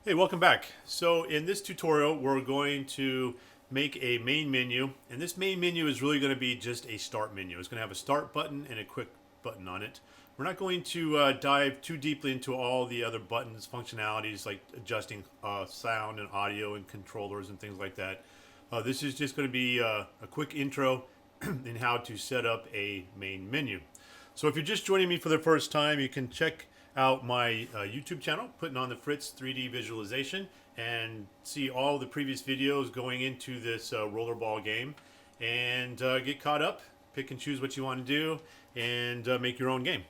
Hey, welcome back. So in this tutorial, we're going to make a main menu, and this main menu is really going to be just a start menu. It's going to have a start button and a quick button on it. We're not going to dive too deeply into all the other buttons functionalities like adjusting sound and audio and controllers and things like that. This is just going to be a quick intro in how to set up a main menu. So if you're just joining me for the first time, you can check out my YouTube channel, Putting on the Fritz 3D Visualization, and see all the previous videos going into this rollerball game, and get caught up, pick and choose what you want to do, and make your own game.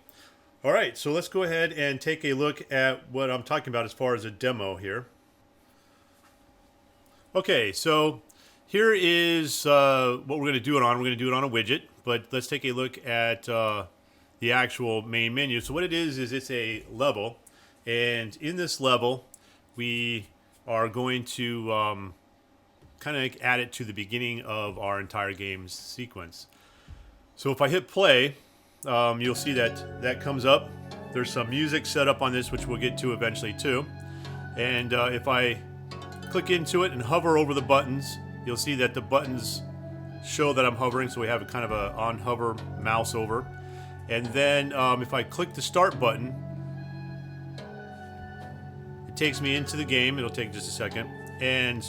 All right, so let's go ahead and take a look at what I'm talking about as far as a demo here. Okay, so here is what we're going to do it on. We're going to do it on a widget, but let's take a look at the actual main menu. So what it is it's a level, and in this level we are going to kind of add it to the beginning of our entire game's sequence. So if I hit play, you'll see that that comes up. There's some music set up on this, which we'll get to eventually too. And if I click into it and hover over the buttons, you'll see that the buttons show that I'm hovering, so we have a kind of a on hover mouse over. And then if I click the start button, it takes me into the game. It'll take just a second. And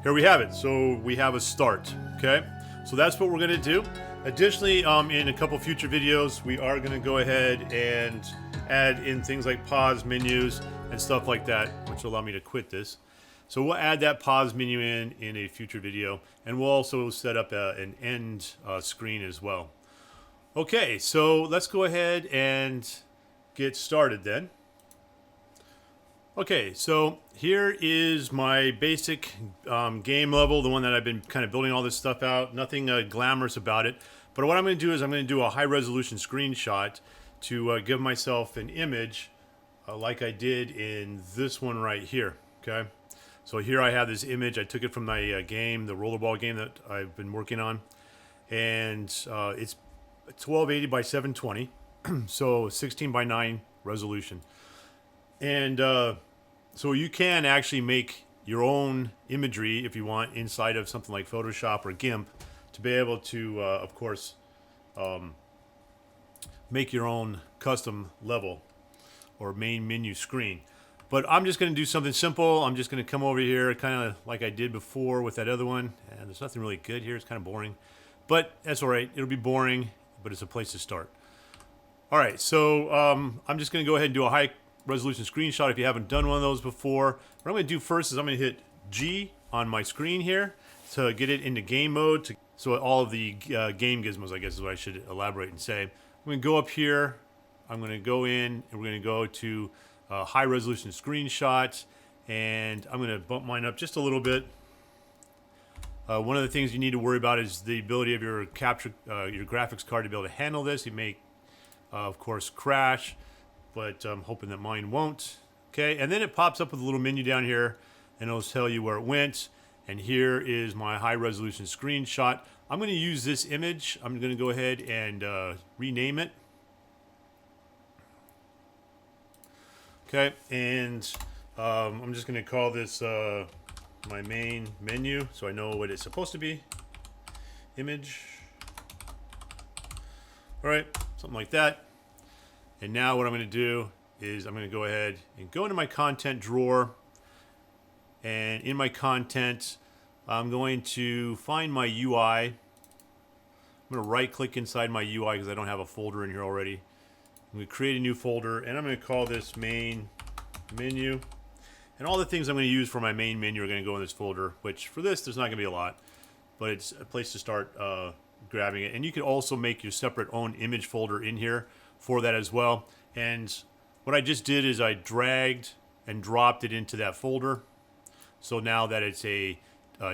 here we have it. So we have a start. Okay. So that's what we're going to do. Additionally, in a couple future videos, we are going to go ahead and add in things like pause menus and stuff like that, which will allow me to quit this. So we'll add that pause menu in a future video. And we'll also set up an end screen as well. Okay, so let's go ahead and get started then. Okay, so here is my basic game level, the one that I've been kind of building all this stuff out. Nothing glamorous about it. But what I'm going to do is I'm going to do a high resolution screenshot to give myself an image like I did in this one right here. Okay, so here I have this image. I took it from my game, the rollerball game that I've been working on. And it's 1280 by 720, so 16 by 9 resolution. And so you can actually make your own imagery if you want inside of something like Photoshop or GIMP to be able to, of course, make your own custom level or main menu screen. But I'm just going to do something simple. I'm just going to come over here kind of like I did before with that other one. And there's nothing really good here. It's kind of boring. But that's all right. It'll be boring, but it's a place to start. All right, so I'm just going to go ahead and do a high resolution screenshot if you haven't done one of those before. What I'm going to do first is I'm going to hit G on my screen here to get it into game mode. So all of the game gizmos, I guess is what I should elaborate and say. I'm going to go up here. I'm going to go in, and we're going to go to high resolution screenshot, and I'm going to bump mine up just a little bit. One of the things you need to worry about is the ability of your your graphics card to be able to handle this. It may, of course, crash, but I'm hoping that mine won't. Okay, and then it pops up with a little menu down here, and it'll tell you where it went. And here is my high-resolution screenshot. I'm going to use this image. I'm going to go ahead and rename it. Okay, and I'm just going to call this my main menu, so I know what it's supposed to be. Image. All right, something like that. And now what I'm going to do is I'm going to go ahead and go into my content drawer, and in my content I'm going to find my UI. I'm going to right click inside my UI because I don't have a folder in here already. I'm going to create a new folder, and I'm going to call this main menu. And all the things I'm going to use for my main menu are going to go in this folder, which for this, there's not going to be a lot, but it's a place to start grabbing it. And you can also make your separate own image folder in here for that as well. And what I just did is I dragged and dropped it into that folder. So now that it's a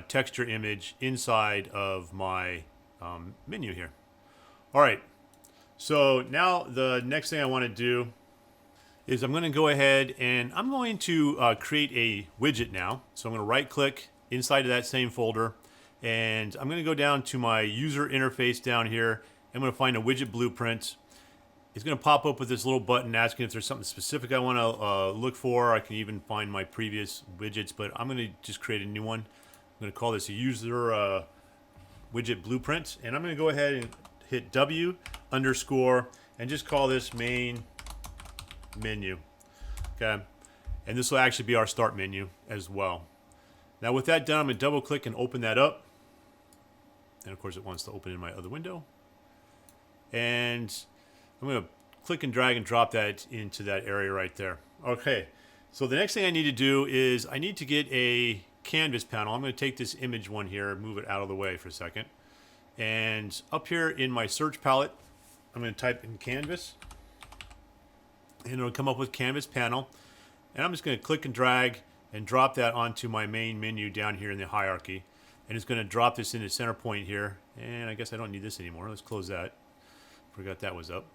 texture image inside of my menu here. All right. So now the next thing I want to do is I'm going to go ahead and I'm going to create a widget now. So I'm going to right click inside of that same folder, and I'm going to go down to my user interface down here. I'm going to find a widget blueprint, it's going to pop up with this little button asking if there's something specific I want to look for. I can even find my previous widgets, but I'm going to just create a new one. I'm going to call this a user widget blueprint, and I'm going to go ahead and hit W underscore and just call this main menu. Okay, and this will actually be our start menu as well. Now with that done, I'm going to double click and open that up, and of course it wants to open in my other window, and I'm going to click and drag and drop that into that area right there. Okay, so the next thing I need to do is I need to get a canvas panel. I'm going to take this image one here and move it out of the way for a second. And up here in my search palette, I'm going to type in canvas. And it'll come up with canvas panel. And I'm just going to click and drag and drop that onto my main menu down here in the hierarchy. And it's going to drop this in the center point here. And I guess I don't need this anymore. Let's close that. Forgot that was up.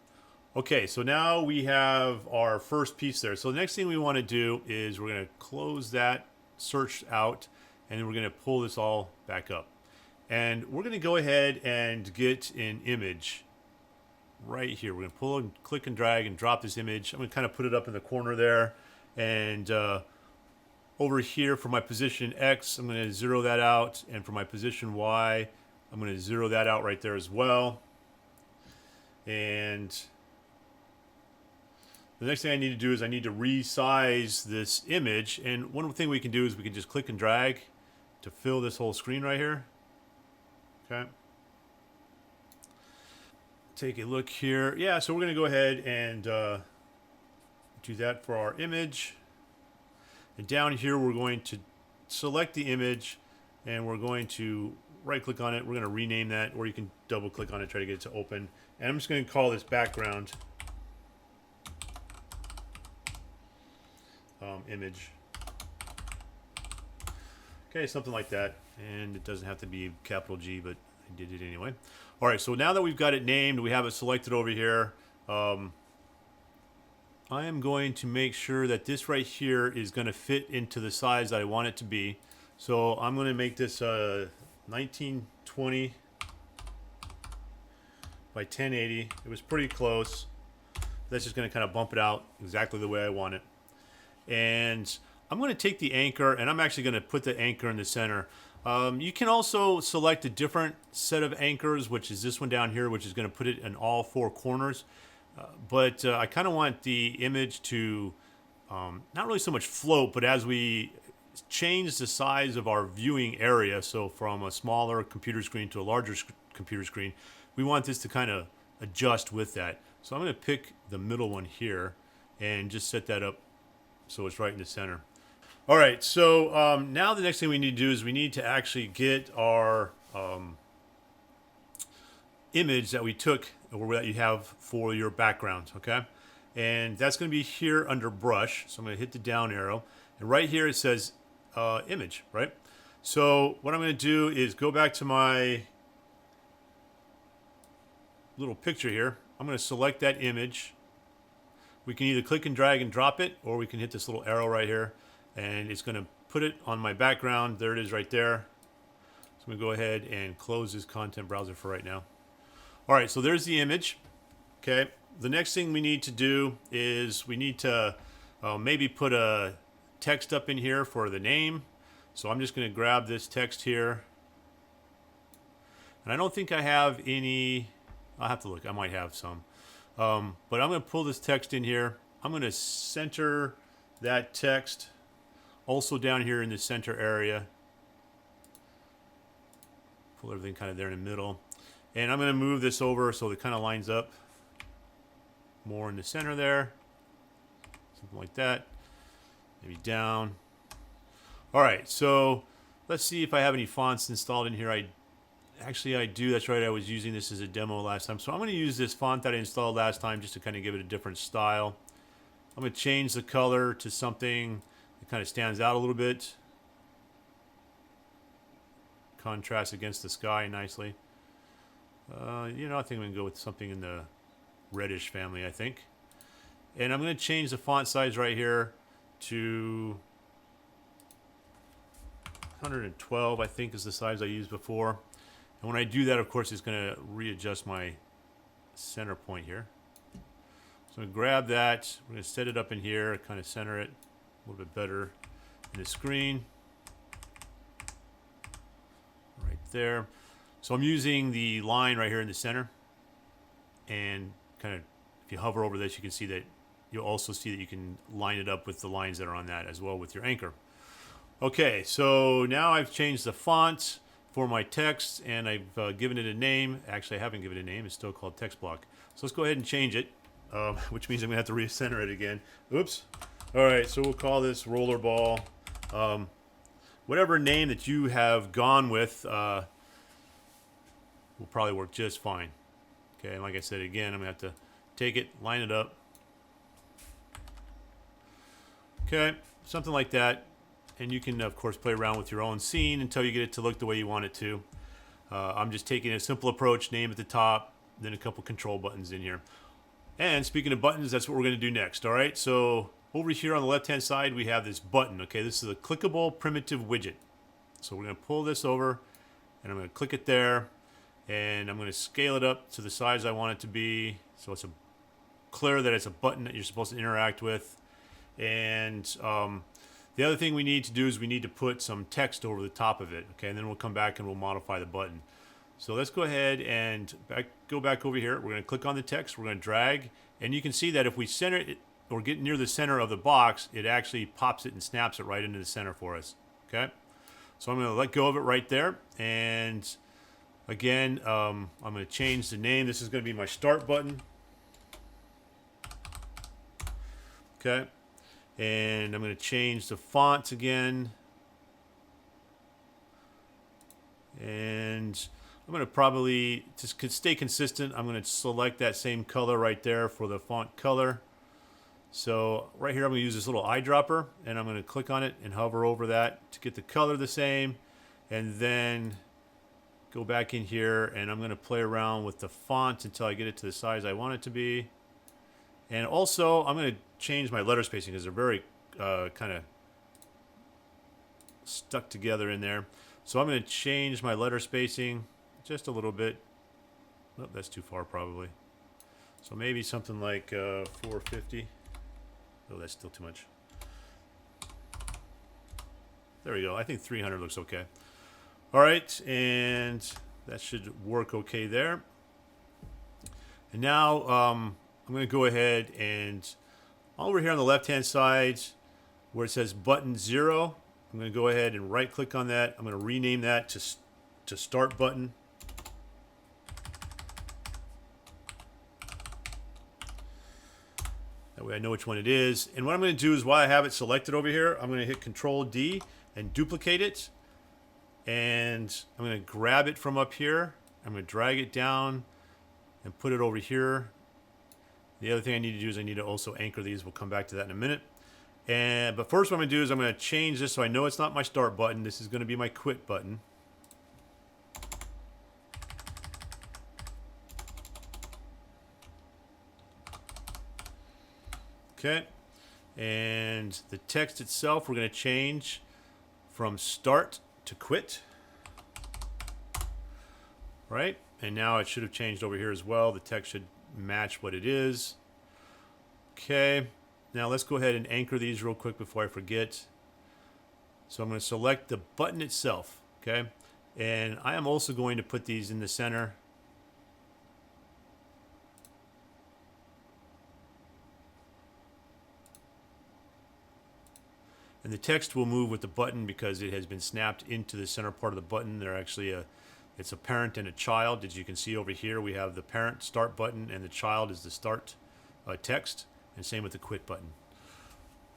Okay, so now we have our first piece there. So the next thing we want to do is we're going to close that search out, and then we're going to pull this all back up. And we're going to go ahead and get an image right here. We're going to pull and click and drag and drop this image. I'm going to kind of put it up in the corner there. And over here for my position X, I'm going to zero that out. And for my position Y, I'm going to zero that out right there as well. And the next thing I need to do is I need to resize this image. And one thing we can do is we can just click and drag to fill this whole screen right here. Okay. Take a look here. Yeah, so we're going to go ahead and do that for our image. And down here we're going to select the image and we're going to right click on it. We're going to rename that, or you can double click on it, try to get it to open. And I'm just going to call this background image. Okay, something like that. And it doesn't have to be capital G, but I did it anyway. All right, so now that we've got it named, we have it selected over here. I am going to make sure that this right here is going to fit into the size that I want it to be. So I'm going to make this 1920 by 1080. It was pretty close. That's just going to kind of bump it out exactly the way I want it. And I'm going to take the anchor, and I'm actually going to put the anchor in the center. You can also select a different set of anchors, which is this one down here, which is going to put it in all four corners. But I kind of want the image to not really so much float, but as we change the size of our viewing area, so from a smaller computer screen to a larger computer screen, we want this to kind of adjust with that. So I'm going to pick the middle one here and just set that up so it's right in the center. All right, so now the next thing we need to do is we need to actually get our image that we took, or that you have for your background, okay? And that's going to be here under brush. So I'm going to hit the down arrow. And right here it says image, right? So what I'm going to do is go back to my little picture here. I'm going to select that image. We can either click and drag and drop it, or we can hit this little arrow right here. And it's going to put it on my background. There it is right there. So I'm going to go ahead and close this content browser for right now. All right, so there's the image. Okay, the next thing we need to do is we need to maybe put a text up in here for the name. So I'm just going to grab this text here. And I don't think I have any. I'll have to look. I might have some. But I'm going to pull this text in here. I'm going to center that text also down here in the center area. Pull everything kind of there in the middle. And I'm going to move this over so it kind of lines up more in the center there. Something like that. Maybe down. All right, so let's see if I have any fonts installed in here. Actually, I do. That's right. I was using this as a demo last time. So I'm going to use this font that I installed last time just to kind of give it a different style. I'm going to change the color to something that kind of stands out a little bit. Contrasts against the sky nicely. I think I'm going to go with something in the reddish family, I think. And I'm going to change the font size right here to 112, I think is the size I used before. And when I do that, of course, it's going to readjust my center point here. I'm going to grab that. We're going to set it up in here, kind of center it a little bit better in the screen. Right there. So I'm using the line right here in the center. And kind of, if you hover over this, you can see that you'll also see that you can line it up with the lines that are on that as well with your anchor. Okay, so now I've changed the font for my text, and I've given it a name. Actually, I haven't given it a name. It's still called text block. So let's go ahead and change it, which means I'm going to have to recenter it again. Oops. All right, so we'll call this Rollerball. Whatever name that you have gone with will probably work just fine. Okay, and like I said, again, I'm going to have to take it, line it up. Okay, something like that. And you can, of course, play around with your own scene until you get it to look the way you want it to. I'm just taking a simple approach, name at the top, then a couple control buttons in here. And speaking of buttons, that's what we're going to do next, all right? So over here on the left-hand side, we have this button, okay? This is a clickable primitive widget. So we're going to pull this over, and I'm going to click it there, and I'm going to scale it up to the size I want it to be, so it's clear that it's a button that you're supposed to interact with. And the other thing we need to do is we need to put some text over the top of it, okay? And then we'll come back and we'll modify the button. So let's go ahead and go back over here. We're going to click on the text. We're going to drag. And you can see that if we center it or get near the center of the box, it actually pops it and snaps it right into the center for us, okay? So I'm going to let go of it right there. And again, I'm going to change the name. This is going to be my start button. Okay. And I'm going to change the fonts again. And I'm going to probably, to stay consistent, I'm going to select that same color right there for the font color. So right here I'm going to use this little eyedropper, and I'm going to click on it and hover over that to get the color the same. And then go back in here, and I'm going to play around with the font until I get it to the size I want it to be. And also, I'm going to change my letter spacing because they're very kind of stuck together in there. So I'm going to change my letter spacing just a little bit. Oh, that's too far probably. So maybe something like 450. Oh, that's still too much. There we go. I think 300 looks okay. All right, and that should work okay there. And now I'm going to go ahead and over here on the left-hand side where it says button 0, I'm going to go ahead and right-click on that. I'm going to rename that to start button. That way I know which one it is. And what I'm going to do is while I have it selected over here, I'm going to hit Control D and duplicate it. And I'm going to grab it from up here. I'm going to drag it down and put it over here. The other thing I need to do is I need to also anchor these. We'll come back to that in a minute. But first what I'm going to do is I'm going to change this so I know it's not my start button. This is going to be my quit button. Okay. And the text itself we're going to change from start to quit. Right? And now it should have changed over here as well. The text should match what it is. Okay. Now let's go ahead and anchor these real quick before I forget. So I'm going to select the button itself. Okay. And I am also going to put these in the center. And the text will move with the button because it has been snapped into the center part of the button. They're actually it's a parent and a child. As you can see over here, we have the parent start button and the child is the start text, and same with the quit button.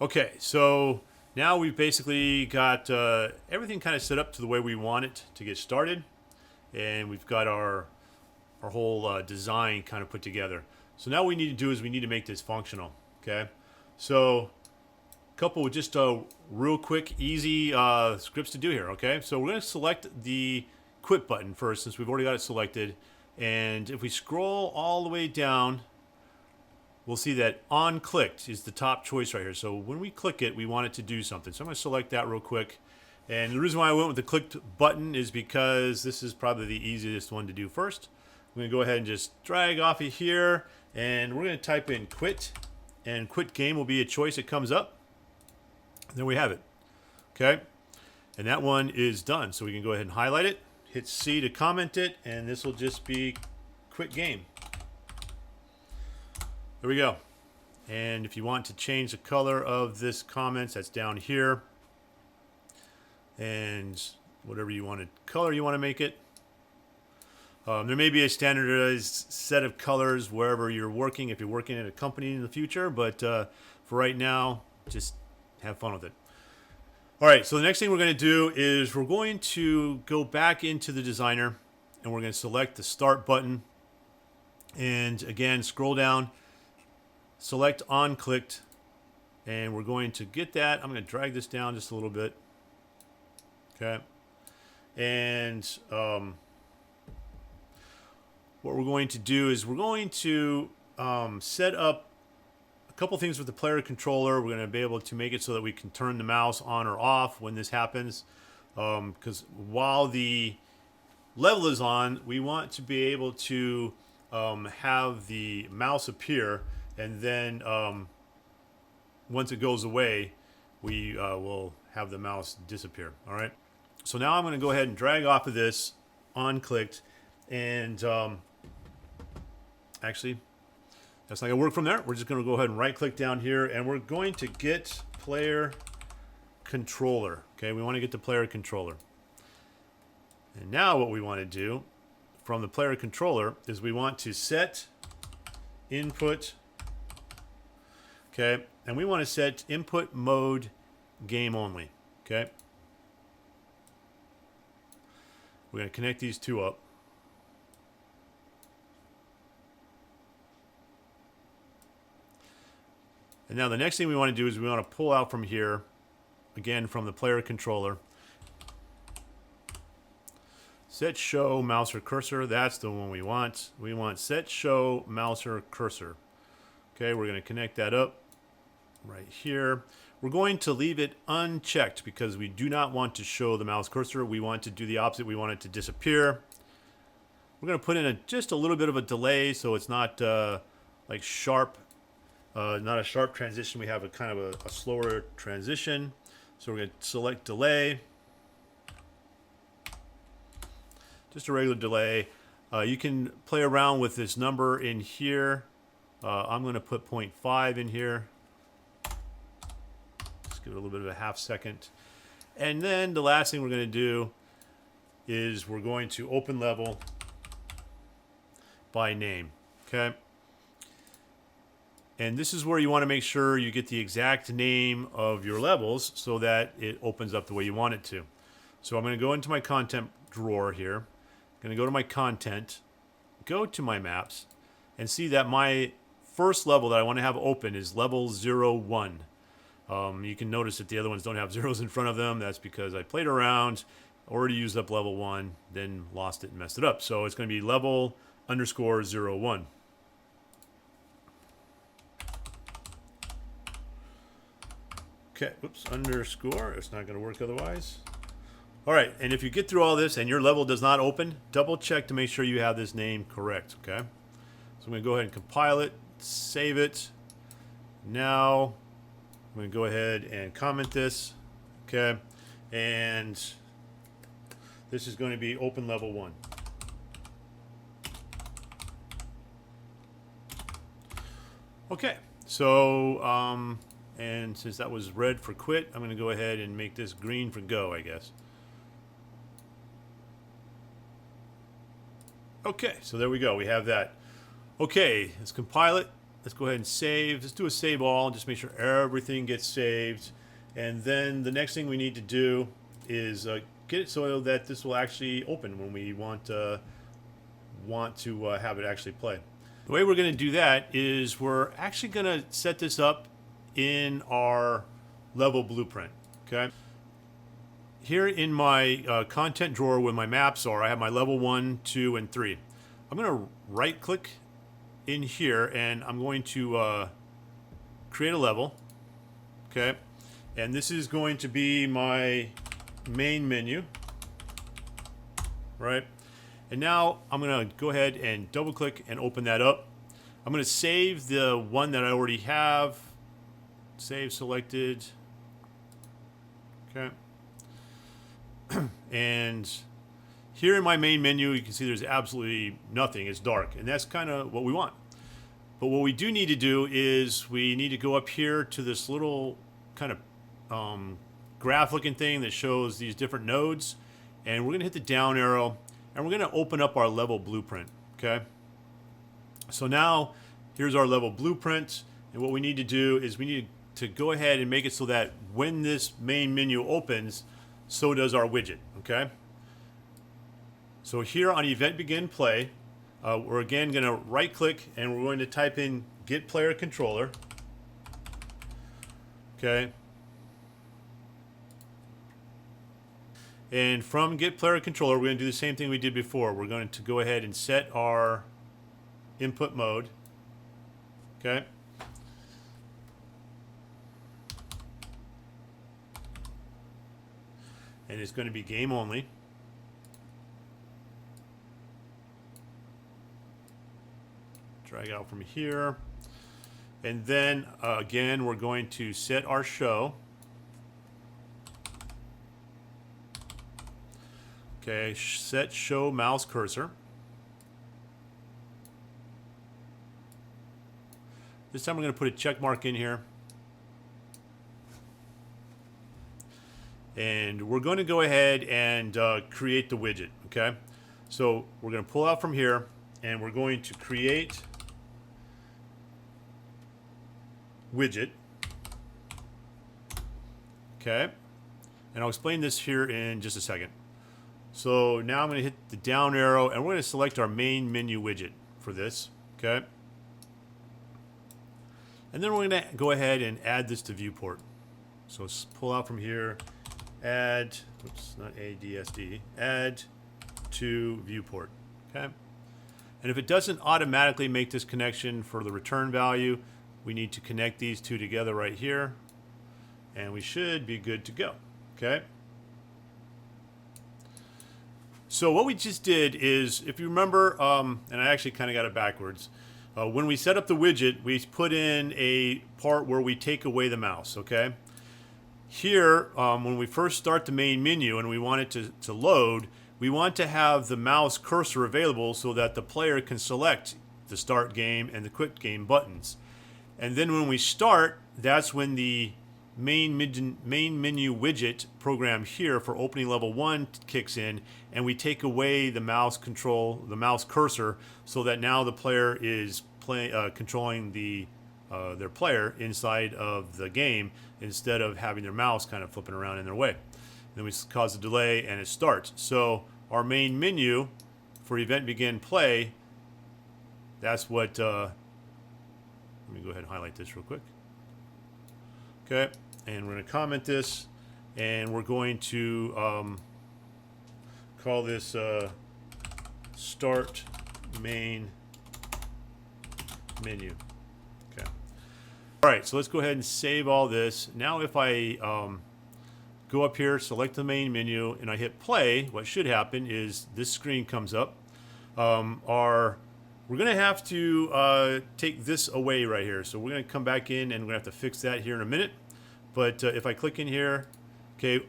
Okay, so now we've basically got everything kind of set up to the way we want it to get started, and we've got our whole design kind of put together. So now what we need to do is we need to make this functional. Okay, so couple of just real quick, easy scripts to do here. Okay, so we're going to select the quit button first since we've already got it selected. And if we scroll all the way down, we'll see that on clicked is the top choice right here. So when we click it, we want it to do something. So I'm going to select that real quick. And the reason why I went with the clicked button is because this is probably the easiest one to do first. I'm going to go ahead and just drag off of here. And we're going to type in quit, and quit game will be a choice that comes up. And there we have it. Okay, and that one is done. So we can go ahead and highlight it, hit C to comment it, and this will just be quit game. There we go. And if you want to change the color of this comments, that's down here. And whatever you want color you want to make it. There may be a standardized set of colors wherever you're working, if you're working at a company in the future, but for right now, just have fun with it. All right, so the next thing we're going to do is we're going to go back into the designer, and we're going to select the start button. And again, scroll down, select on clicked, and we're going to get that. I'm going to drag this down just a little bit. Okay. And what we're going to do is we're going to set up a couple things with the player controller. We're going to be able to make it so that we can turn the mouse on or off when this happens. Because while the level is on, we want to be able to have the mouse appear, and then once it goes away, we will have the mouse disappear. All right. So now I'm going to go ahead and drag off of this on clicked, and actually, that's not going to work from there. We're just going to go ahead and right click down here, and we're going to get player controller. Okay, we want to get the player controller. And now what we want to do from the player controller is we want to set input. Okay, and we want to set input mode game only. Okay. We're going to connect these two up. And now the next thing we want to do is we want to pull out from here, again from the player controller, set show mouse or cursor. That's the one we want. We want set show mouse or cursor. Okay, we're going to connect that up right here. We're going to leave it unchecked because we do not want to show the mouse cursor. We want to do the opposite. We want it to disappear. We're going to put in just a little bit of a delay so it's not like sharp, not a sharp transition. We have a kind of a slower transition. So we're going to select delay. Just a regular delay. You can play around with this number in here. I'm going to put 0.5 in here. Give it a little bit of a half second. And then the last thing we're going to do is we're going to open level by name. Okay. And this is where you want to make sure you get the exact name of your levels so that it opens up the way you want it to. So I'm going to go into my content drawer here. I'm going to go to my content, go to my maps, and see that my first level that I want to have open is level 01. You can notice that the other ones don't have zeros in front of them. That's because I played around, already used up level 1, then lost it and messed it up. So it's going to be level underscore 01. Okay, whoops, underscore. It's not going to work otherwise. All right, and if you get through all this and your level does not open, double check to make sure you have this name correct, okay? So I'm going to go ahead and compile it, save it. Now I'm going to go ahead and comment this, okay? And this is going to be open level 1. Okay, so, and since that was red for quit, I'm going to go ahead and make this green for go, I guess. Okay, so there we go. We have that. Okay, let's compile it. Let's go ahead and save. Let's do a save all. Just make sure everything gets saved. And then the next thing we need to do is get it so that this will actually open when we want to have it actually play. The way we're going to do that is we're actually going to set this up in our level blueprint. Okay. Here in my content drawer where my maps are, I have my level 1, 2, and 3. I'm going to right click in here and I'm going to create a level. Okay. And this is going to be my main menu. Right. And now I'm going to go ahead and double click and open that up. I'm going to save the one that I already have. Save selected. Okay. And here in my main menu, you can see there's absolutely nothing. It's dark, and that's kind of what we want. But what we do need to do is we need to go up here to this little kind of graph looking thing that shows these different nodes, and we're going to hit the down arrow, and we're going to open up our level blueprint. Okay. So now here's our level blueprint, and what we need to do is we need to go ahead and make it so that when this main menu opens, so does our widget. Okay. So here on Event Begin Play, we're again going to right click and we're going to type in Get Player Controller. Okay. And from Get Player Controller, we're going to do the same thing we did before. We're going to go ahead and set our input mode. Okay. And it's going to be game only. Drag it out from here. And then again, we're going to set our show. Okay, set show mouse cursor. This time we're going to put a check mark in here. And we're going to go ahead and create the widget, okay? So we're going to pull out from here, and we're going to create widget. Okay. And I'll explain this here in just a second. So now I'm going to hit the down arrow, and we're going to select our main menu widget for this, okay? And then we're going to go ahead and add this to viewport. So let's pull out from here, add, oops, not ADSD, add to viewport, okay? And if it doesn't automatically make this connection for the return value, we need to connect these two together right here, and we should be good to go, okay? So what we just did is, if you remember, and I actually kind of got it backwards, when we set up the widget, we put in a part where we take away the mouse, okay? Here, when we first start the main menu and we want it to load, we want to have the mouse cursor available so that the player can select the start game and the quit game buttons. And then when we start, that's when the main menu widget program here for opening level 1 kicks in, and we take away the mouse control, the mouse cursor, so that now the player is controlling their player inside of the game instead of having their mouse kind of flipping around in their way. And then we cause a delay and it starts. So our main menu for Event Begin Play, that's what, let me go ahead and highlight this real quick. Okay, and we're going to comment this, and we're going to call this Start Main Menu. Okay. All right, so let's go ahead and save all this. Now if I go up here, select the main menu, and I hit play, what should happen is this screen comes up. We're going to have to take this away right here. So we're going to come back in, and we're going to have to fix that here in a minute. But if I click in here, okay,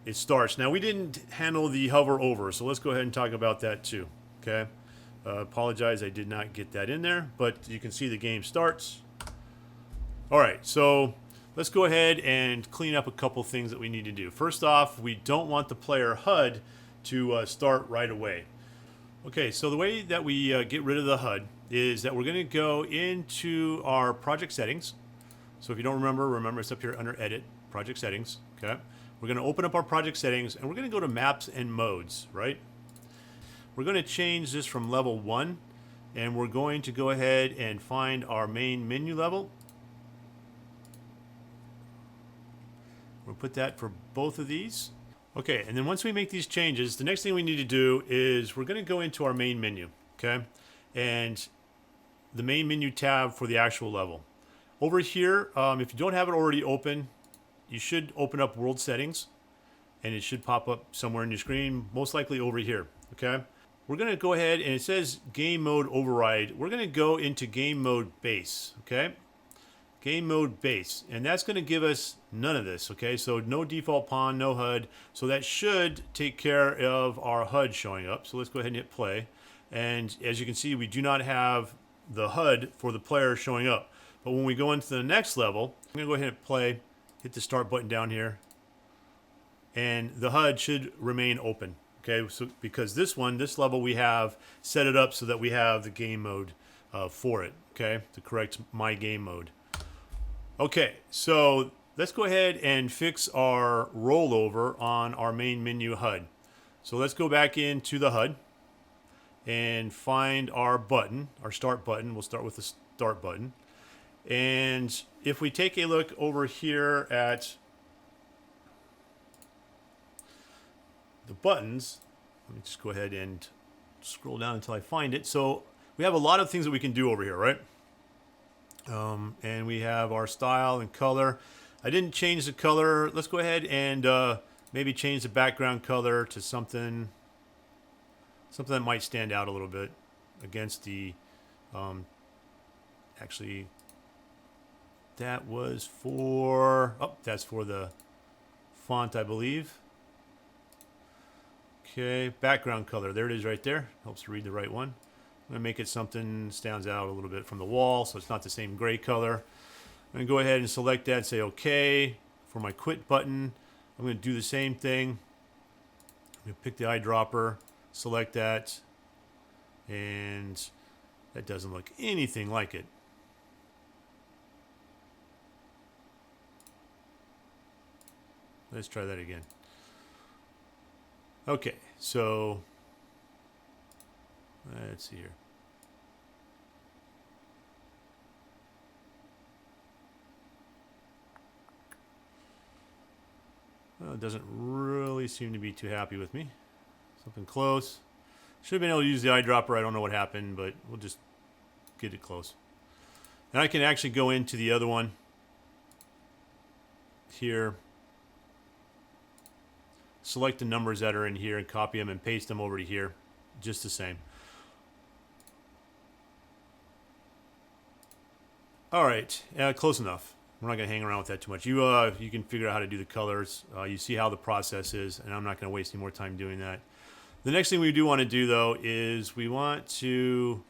it starts. Now, we didn't handle the hover over, so let's go ahead and talk about that too, okay? Apologize, I did not get that in there, but you can see the game starts. All right, so let's go ahead and clean up a couple things that we need to do. First off, we don't want the player HUD to start right away. Okay, so the way that we get rid of the HUD is that we're going to go into our project settings. So if you don't remember it's up here under Edit, Project Settings. Okay, we're going to open up our project settings, and we're going to go to Maps and Modes, right? We're going to change this from level 1, and we're going to go ahead and find our main menu level. We'll put that for both of these. Okay, and then once we make these changes, the next thing we need to do is we're going to go into our main menu, okay? And the main menu tab for the actual level. Over here, if you don't have it already open, you should open up World Settings, and it should pop up somewhere in your screen, most likely over here, okay? we're going to go ahead, and it says game mode override. We're going to go into game mode base, okay? Game mode base, and that's going to give us none of this, okay? So no default pawn, no HUD. So that should take care of our HUD showing up. So let's go ahead and hit play. And as you can see, we do not have the HUD for the player showing up. But when we go into the next level, I'm going to go ahead and play, hit the start button down here, and the HUD should remain open. Okay, so because this level, we have set it up so that we have the game mode for it, okay, the correct my game mode. Okay, so let's go ahead and fix our rollover on our main menu HUD. So let's go back into the HUD and find our button, our start button. We'll start with the start button. And if we take a look over here at the buttons, let me just go ahead and scroll down until I find it. So we have a lot of things that we can do over here, right? And we have our style and color. I didn't change the color. Let's go ahead and maybe change the background color to something that might stand out a little bit against the actually that was for that's for the font, I believe. Okay, background color. There it is right there. Helps read the right one. I'm going to make it something stands out a little bit from the wall, so it's not the same gray color. I'm going to go ahead and select that and say OK. For my quit button, I'm going to do the same thing. I'm going to pick the eyedropper, select that, and that doesn't look anything like it. Let's try that again. Okay, so let's see here. Well, it doesn't really seem to be too happy with me. Something close. Should have been able to use the eyedropper. I don't know what happened, but we'll just get it close. And I can actually go into the other one here. Select the numbers that are in here and copy them and paste them over to here. Just the same. All right, close enough. We're not going to hang around with that too much. You can figure out how to do the colors. You see how the process is, and I'm not going to waste any more time doing that. The next thing we do want to do, though, is we want to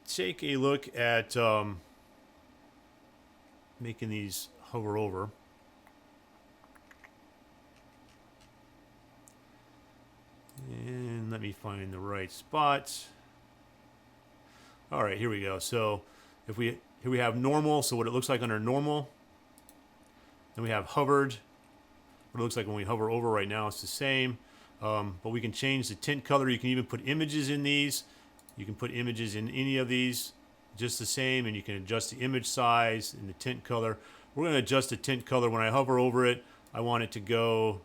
take a look at making these hover over. And let me find the right spot. All right, here we go. So here we have normal, so what it looks like under normal. Then we have hovered. What it looks like when we hover over right now, it's the same. But we can change the tint color. You can even put images in these. You can put images in any of these, just the same, and you can adjust the image size and the tint color. We're going to adjust the tint color. When I hover over it, I want it to go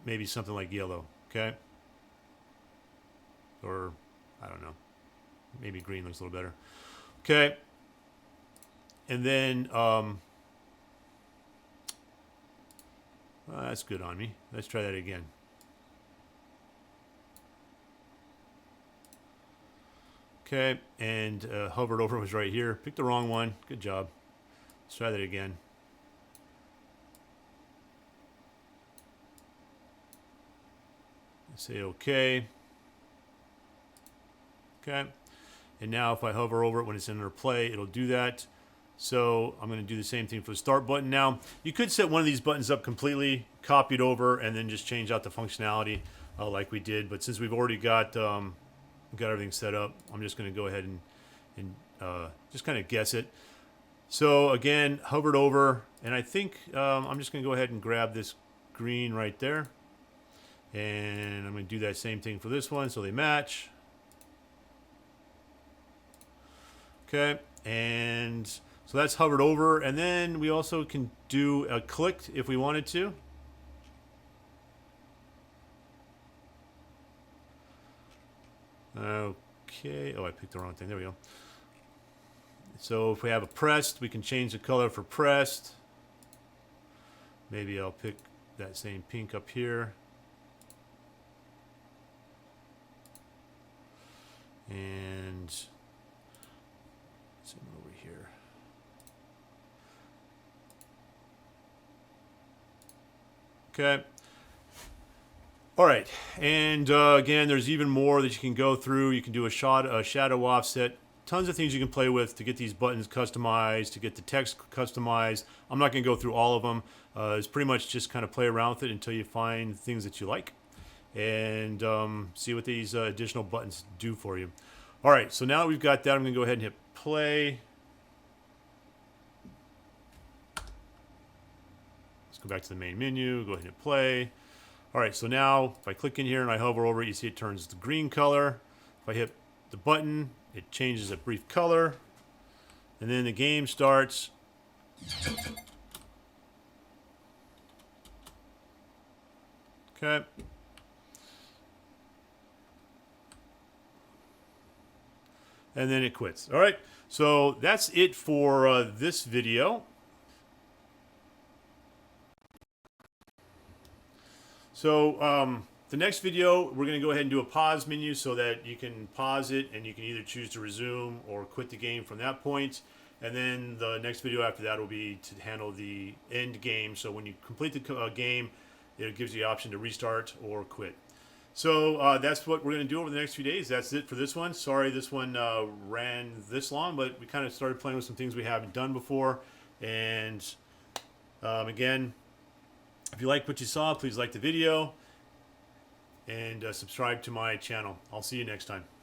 maybe something like yellow. Okay, or I don't know, maybe green looks a little better. Okay, and then that's good on me. Let's try that again. Okay, and hovered over was right here. Picked the wrong one. Good job. Let's try that again. Say OK. Okay. And now if I hover over it when it's under play, it'll do that. So I'm going to do the same thing for the start button. Now, you could set one of these buttons up completely, copy it over, and then just change out the functionality like we did. But since we've already got everything set up, I'm just going to go ahead and just kind of guess it. So again, hovered over, and I think I'm just going to go ahead and grab this green right there. And I'm going to do that same thing for this one so they match. Okay, and so that's hovered over. And then we also can do a clicked if we wanted to. Okay, oh, I picked the wrong thing. There we go. So if we have a pressed, we can change the color for pressed. Maybe I'll pick that same pink up here. And zoom over here. Okay. All right, and again, there's even more that you can go through. You can do a shadow offset. Tons of things you can play with to get these buttons customized, to get the text customized. I'm not going to go through all of them. It's pretty much just kind of play around with it until you find things that you like, and see what these additional buttons do for you. All right, so now that we've got that, I'm going to go ahead and hit play. Let's go back to the main menu. Go ahead and hit play. All right, so now if I click in here and I hover over it, you see it turns the green color. If I hit the button, it changes a brief color. And then the game starts. Okay. And then it quits. All right, so that's it for this video. So the next video, we're going to go ahead and do a pause menu so that you can pause it and you can either choose to resume or quit the game from that point. And then the next video after that will be to handle the end game. So when you complete the game, it gives you the option to restart or quit. So that's what we're going to do over the next few days. That's it for this one. Sorry this one ran this long, but we kind of started playing with some things we haven't done before. And again, if you like what you saw, please like the video and subscribe to my channel. I'll see you next time.